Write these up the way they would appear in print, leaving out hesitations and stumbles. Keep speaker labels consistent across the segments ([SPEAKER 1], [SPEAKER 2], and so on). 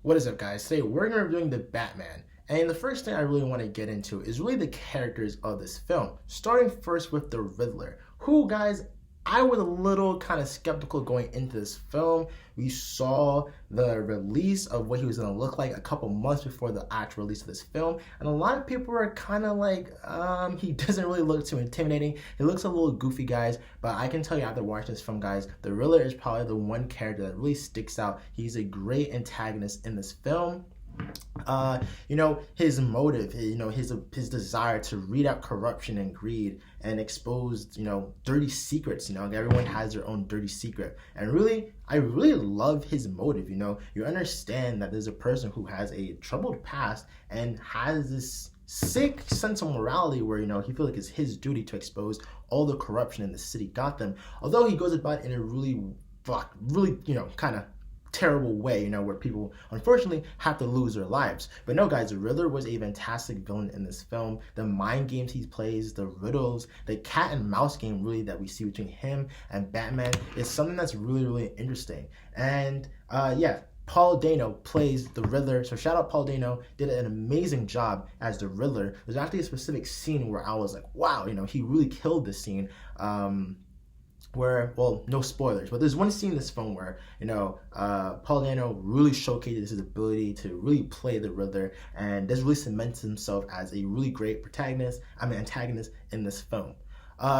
[SPEAKER 1] What is up, guys? Today we're going to be reviewing the Batman. And the first thing I really want to get into is really the characters of this film. Starting first with the Riddler, who, guys, I was a little kind of skeptical going into this film. We saw the release of what he was going to look like a couple months before the actual release of this film. And a lot of people were kind of like, he doesn't really look too intimidating. He looks a little goofy, guys. But I can tell you after watching this film, guys, the Riddler is probably the one character that really sticks out. He's a great antagonist in this film. His motive, his desire to read out corruption and greed and expose, dirty secrets. Everyone has their own dirty secret. And really, I really love his motive. You understand that there's a person who has a troubled past and has this sick sense of morality where, he feels like it's his duty to expose all the corruption in the city Gotham. Although he goes about it in a really, kind of terrible way, where people unfortunately have to lose their lives. But no, guys, the Riddler was a fantastic villain in this film. The mind games he plays, the riddles, the cat and mouse game really that we see between him and Batman is something that's really, really interesting. And Paul Dano plays the Riddler. So shout out Paul Dano, did an amazing job as the Riddler. There's actually a specific scene where I was like, wow, he really killed this scene. Where, well, no spoilers, but there's one scene in this film where, Paul Dano really showcases his ability to really play the Riddler, and this really cements himself as a really great antagonist in this film.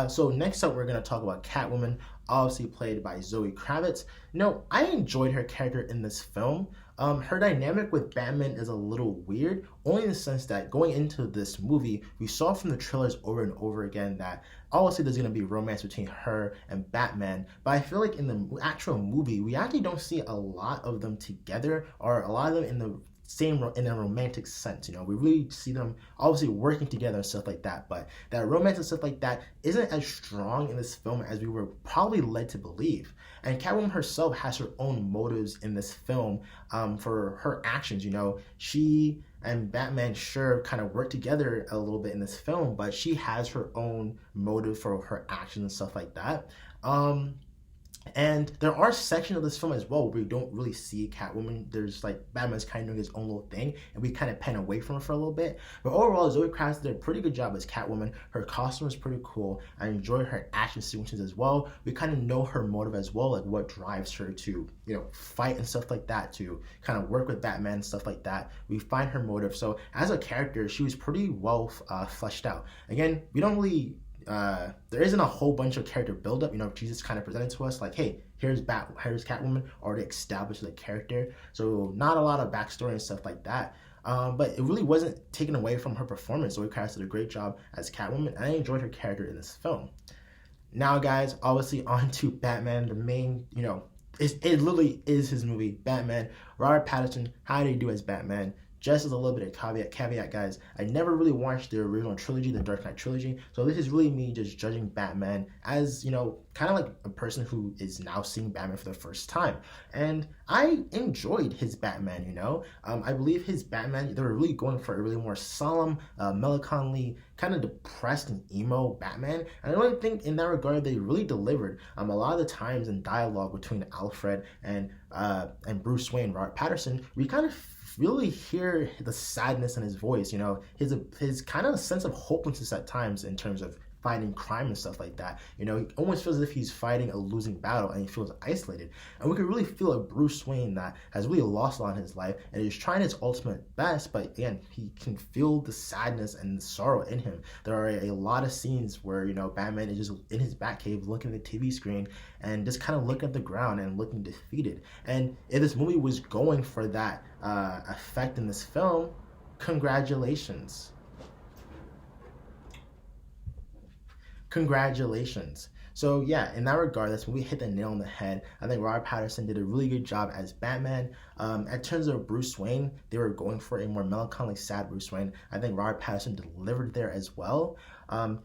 [SPEAKER 1] So next up, we're going to talk about Catwoman, obviously played by Zoe Kravitz. I enjoyed her character in this film. Her dynamic with Batman is a little weird, only in the sense that going into this movie, we saw from the trailers over and over again that obviously there's going to be romance between her and Batman, but I feel like in the actual movie, we actually don't see a lot of them together, or a lot of them in a romantic sense. We really see them obviously working together and stuff like that, but that romance and stuff like that isn't as strong in this film as we were probably led to believe. And Catwoman herself has her own motives in this film for her actions. She and Batman sure kind of work together a little bit in this film, but she has her own motive for her actions and stuff like that. And there are sections of this film as well where we don't really see Catwoman. There's like Batman's kind of doing his own little thing, and we kind of pan away from her for a little bit. But overall, Zoe Kravitz did a pretty good job as Catwoman. Her costume is pretty cool. I enjoy her action sequences as well. We kind of know her motive as well, like what drives her to, fight and stuff like that, to kind of work with Batman and stuff like that. We find her motive. So as a character, she was pretty well fleshed out. Again, we don't really there isn't a whole bunch of character buildup. Jesus kind of presented to us like, hey, here's Catwoman, already established the character. So not a lot of backstory and stuff like that. But it really wasn't taken away from her performance. Zoe Kravitz did a great job as Catwoman, and I enjoyed her character in this film. Now, guys, obviously on to Batman, the main, it literally is his movie, Batman. Robert Pattinson, how did he do as Batman? Just as a little bit of caveat, guys, I never really watched the original trilogy, the Dark Knight trilogy, so this is really me just judging Batman as, kind of like a person who is now seeing Batman for the first time. And I enjoyed his Batman, I believe his Batman, they were really going for a really more solemn, melancholy, kind of depressed and emo Batman. And I really think in that regard, they really delivered. A lot of the times in dialogue between Alfred and Bruce Wayne, Robert Pattinson, we kind of really hear the sadness in his voice, his kind of sense of hopelessness at times in terms of fighting crime and stuff like that. He almost feels as if he's fighting a losing battle and he feels isolated. And we could really feel a Bruce Wayne that has really lost a lot in his life and is trying his ultimate best, but again, he can feel the sadness and the sorrow in him. There are a lot of scenes where, Batman is just in his Batcave looking at the TV screen and just kind of looking at the ground and looking defeated. And if this movie was going for that effect in this film, congratulations. So yeah, in that regard, this movie hit the nail on the head. I think Robert Pattinson did a really good job as Batman. In terms of Bruce Wayne, they were going for a more melancholy, sad Bruce Wayne. I think Robert Pattinson delivered there as well. In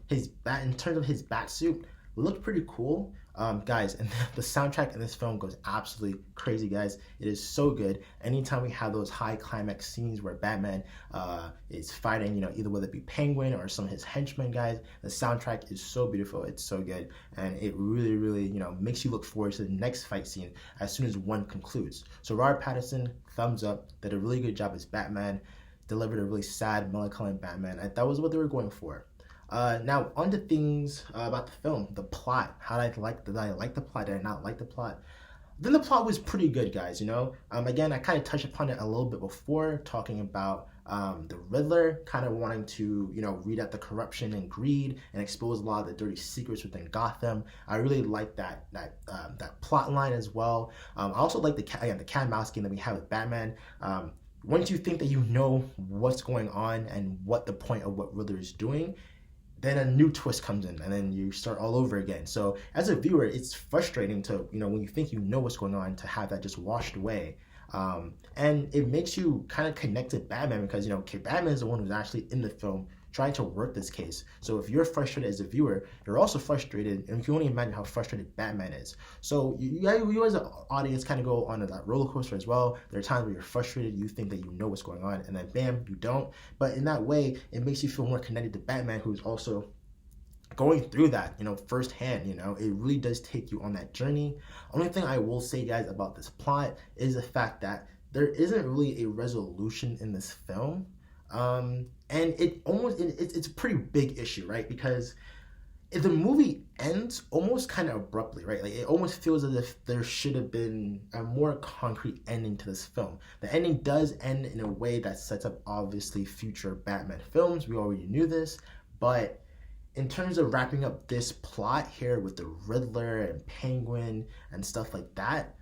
[SPEAKER 1] terms of his bat suit, looked pretty cool. Guys, and the soundtrack in this film goes absolutely crazy, guys. It is so good. Anytime we have those high climax scenes where Batman is fighting, either whether it be Penguin or some of his henchmen, guys, the soundtrack is so beautiful. It's so good, and it really, really, makes you look forward to the next fight scene as soon as one concludes. So Robert Pattinson, thumbs up. Did a really good job as Batman. Delivered a really sad, melancholy Batman, and that was what they were going for. Now, on to things about the film, the plot. Did I like the plot? Did I not like the plot? Then the plot was pretty good, guys. Again, I kind of touched upon it a little bit before, talking about the Riddler kind of wanting to, read out the corruption and greed and expose a lot of the dirty secrets within Gotham. I really like that plot line as well. I also like the cat and mouse game that we have with Batman. Once you think that you know what's going on and what the point of what Riddler is doing, then a new twist comes in and then you start all over again. So as a viewer, it's frustrating to, when you think you know what's going on, to have that just washed away. And it makes you kind of connect to Batman because, Batman is the one who's actually in the film trying to work this case. So if you're frustrated as a viewer, you're also frustrated, and you can only imagine how frustrated Batman is. So you as an audience kind of go on that roller coaster as well. There are times where you're frustrated, you think that you know what's going on, and then bam, you don't. But in that way, it makes you feel more connected to Batman, who's also going through that, firsthand. It really does take you on that journey. Only thing I will say, guys, about this plot is the fact that there isn't really a resolution in this film. And it's a pretty big issue, right? Because if the movie ends almost kind of abruptly, right? Like, it almost feels as if there should have been a more concrete ending to this film. The ending does end in a way that sets up, obviously, future Batman films. We already knew this, but in terms of wrapping up this plot here with the Riddler and Penguin and stuff like that,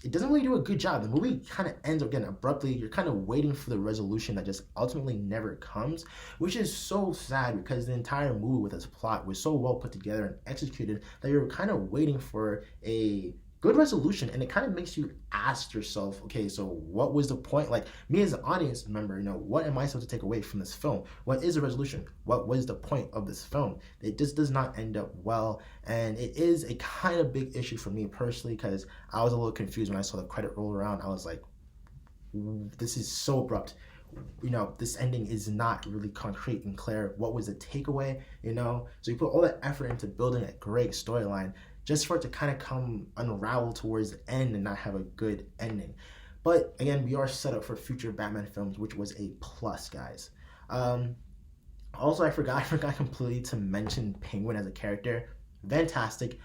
[SPEAKER 1] it doesn't really do a good job. The movie kind of ends again abruptly. You're kind of waiting for the resolution that just ultimately never comes, which is so sad because the entire movie with its plot was so well put together and executed that you're kind of waiting for a good resolution, and it kind of makes you ask yourself, okay, so what was the point? Like, me as an audience member, what am I supposed to take away from this film? What is the resolution? What was the point of this film? It just does not end up well, and it is a kind of big issue for me personally because I was a little confused when I saw the credit roll around. I was like, this is so abrupt. This ending is not really concrete and clear. What was the takeaway? So you put all that effort into building a great storyline just for it to kind of come unravel towards the end and not have a good ending. But again, we are set up for future Batman films, which was a plus, guys. Also, I forgot completely to mention Penguin as a character. Fantastic.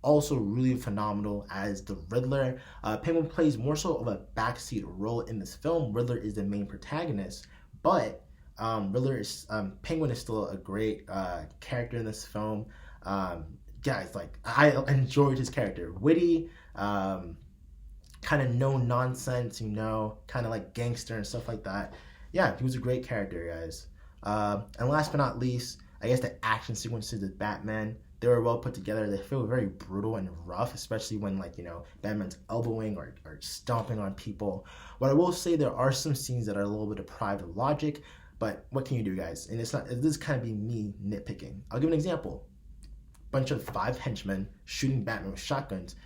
[SPEAKER 1] Also really phenomenal as the Riddler. Penguin plays more so of a backseat role in this film. Riddler is the main protagonist, but Penguin is still a great character in this film. Guys, like, I enjoyed his character. Witty, kind of no nonsense, kind of like gangster and stuff like that. Yeah, he was a great character, guys. And last but not least, I guess the action sequences of Batman, they were well put together. They feel very brutal and rough, especially when, Batman's elbowing or stomping on people. But I will say there are some scenes that are a little bit deprived of logic, but what can you do, guys? And this kind of be me nitpicking. I'll give an example. Bunch of 5 henchmen shooting Batman with shotguns.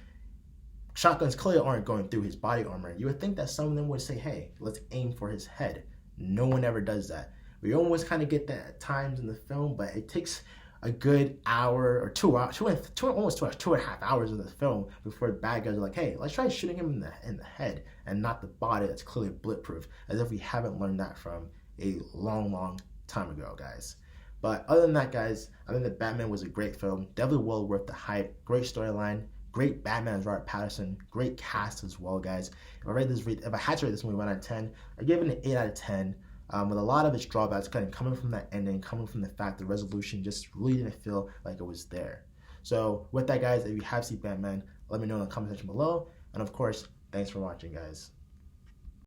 [SPEAKER 1] Shotguns clearly aren't going through his body armor. You would think that some of them would say, hey, let's aim for his head. No one ever does that. We almost kind of get that at times in the film, but it takes a good hour or 2 hours, almost 2.5 hours of the film before the bad guys are like, hey, let's try shooting him in the head and not the body that's clearly bulletproof, as if we haven't learned that from a long time ago, guys. But other than that, guys, I think that Batman was a great film. Definitely well worth the hype. Great storyline. Great Batman as Robert Pattinson. Great cast as well, guys. If I had to rate this movie 1 out of 10, I'd give it an 8 out of 10. With a lot of its drawbacks kind of coming from that ending, coming from the fact the resolution just really didn't feel like it was there. So with that, guys, if you have seen Batman, let me know in the comment section below. And of course, thanks for watching, guys.